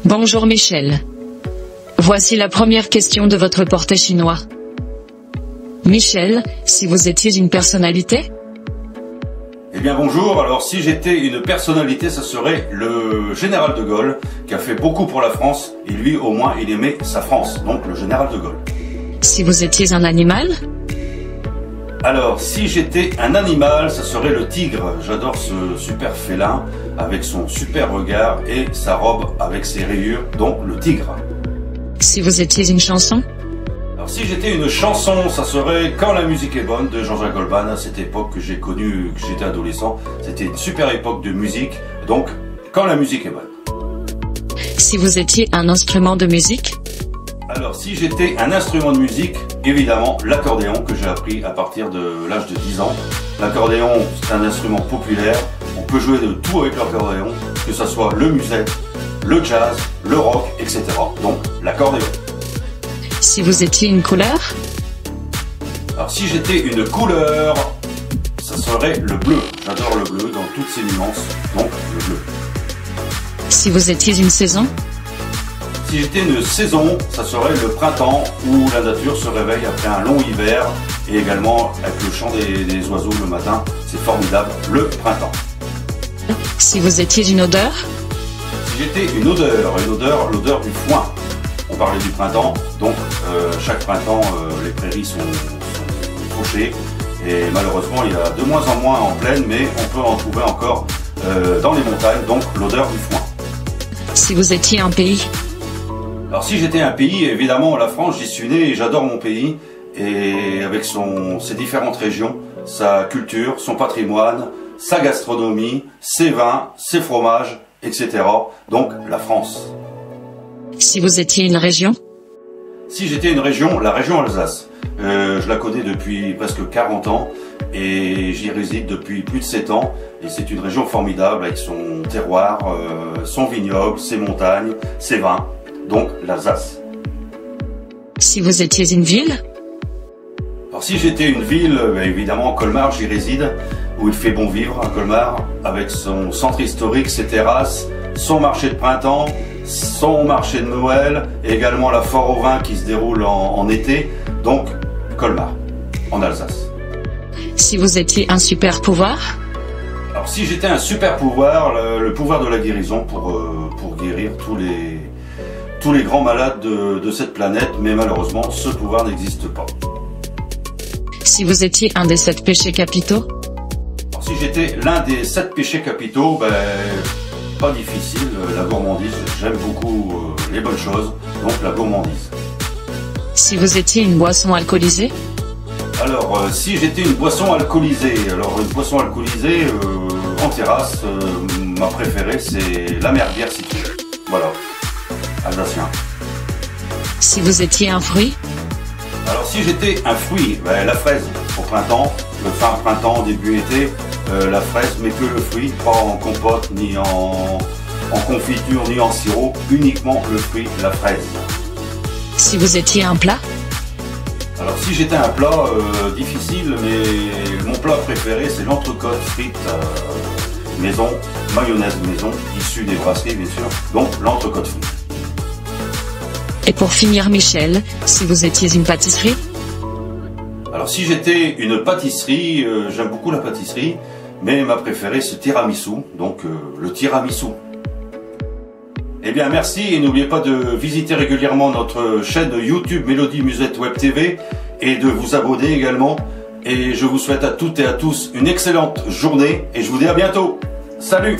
Bonjour Michel. Voici la première question de votre portrait chinois. Michel, si vous étiez une personnalité? Eh bien bonjour, alors si j'étais une personnalité, ça serait le général de Gaulle, qui a fait beaucoup pour la France, et lui au moins il aimait sa France, donc le général de Gaulle. Si vous étiez un animal? Alors si j'étais un animal, ça serait le tigre. J'adore ce super félin, avec son super regard et sa robe avec ses rayures, donc le tigre. Si vous étiez une chanson? Alors si j'étais une chanson, ça serait Quand la musique est bonne de Jean-Jacques Goldman. À cette époque que j'ai connue, que j'étais adolescent, c'était une super époque de musique, donc Quand la musique est bonne. Si vous étiez un instrument de musique? Alors si j'étais un instrument de musique, évidemment l'accordéon que j'ai appris à partir de l'âge de 10 ans. L'accordéon c'est un instrument populaire, on peut jouer de tout avec l'accordéon, que ce soit le musette, le jazz, le rock, etc. Donc l'accordéon. Si vous étiez une couleur? Alors si j'étais une couleur, ça serait le bleu. J'adore le bleu dans toutes ses nuances, donc le bleu. Si vous étiez une saison? Si j'étais une saison, ça serait le printemps où la nature se réveille après un long hiver et également avec le chant des oiseaux le matin, c'est formidable, le printemps. Si vous étiez une odeur? Si j'étais une odeur, l'odeur du foin. On parlait du printemps, donc chaque printemps les prairies sont fauchées et malheureusement il y a de moins en moins en plaine, mais on peut en trouver encore dans les montagnes, donc l'odeur du foin. Si vous étiez un pays? Alors si j'étais un pays, évidemment la France, j'y suis né et j'adore mon pays, et avec ses différentes régions, sa culture, son patrimoine, sa gastronomie, ses vins, ses fromages, etc. Donc la France. Si vous étiez une région? Si j'étais une région, la région Alsace. Je la connais depuis presque 40 ans et j'y réside depuis plus de 7 ans. Et c'est une région formidable avec son terroir, son vignoble, ses montagnes, ses vins. Donc l'Alsace. Si vous étiez une ville? Alors si j'étais une ville, évidemment Colmar, j'y réside, où il fait bon vivre à Colmar, avec son centre historique, ses terrasses, son marché de printemps, son marché de Noël, et également la foire au vin qui se déroule en été, donc Colmar, en Alsace. Si vous étiez un super pouvoir? Alors si j'étais un super pouvoir, le pouvoir de la guérison pour guérir tous les grands malades de cette planète, mais malheureusement ce pouvoir n'existe pas. Si vous étiez un des 7 péchés capitaux? Alors, si j'étais l'un des 7 péchés capitaux, pas difficile, la gourmandise, j'aime beaucoup les bonnes choses, donc la gourmandise. Si vous étiez une boisson alcoolisée? Alors si j'étais une boisson alcoolisée, en terrasse, ma préférée c'est la merguère citron. Voilà, alsacien. Si vous étiez un fruit? Alors si j'étais un fruit, la fraise au printemps, le fin printemps, début été, la fraise, mais que le fruit, pas en compote, ni en confiture, ni en sirop, uniquement le fruit, la fraise. Si vous étiez un plat? Alors si j'étais un plat difficile, mais mon plat préféré c'est l'entrecôte frite maison, mayonnaise maison, issue des brasseries bien sûr, donc l'entrecôte frite. Et pour finir Michel, si vous étiez une pâtisserie? Alors si j'étais une pâtisserie, j'aime beaucoup la pâtisserie, mais ma préférée c'est tiramisu, donc le tiramisu. Eh bien merci et n'oubliez pas de visiter régulièrement notre chaîne YouTube Mélodie Musette Web TV et de vous abonner également. Et je vous souhaite à toutes et à tous une excellente journée et je vous dis à bientôt. Salut!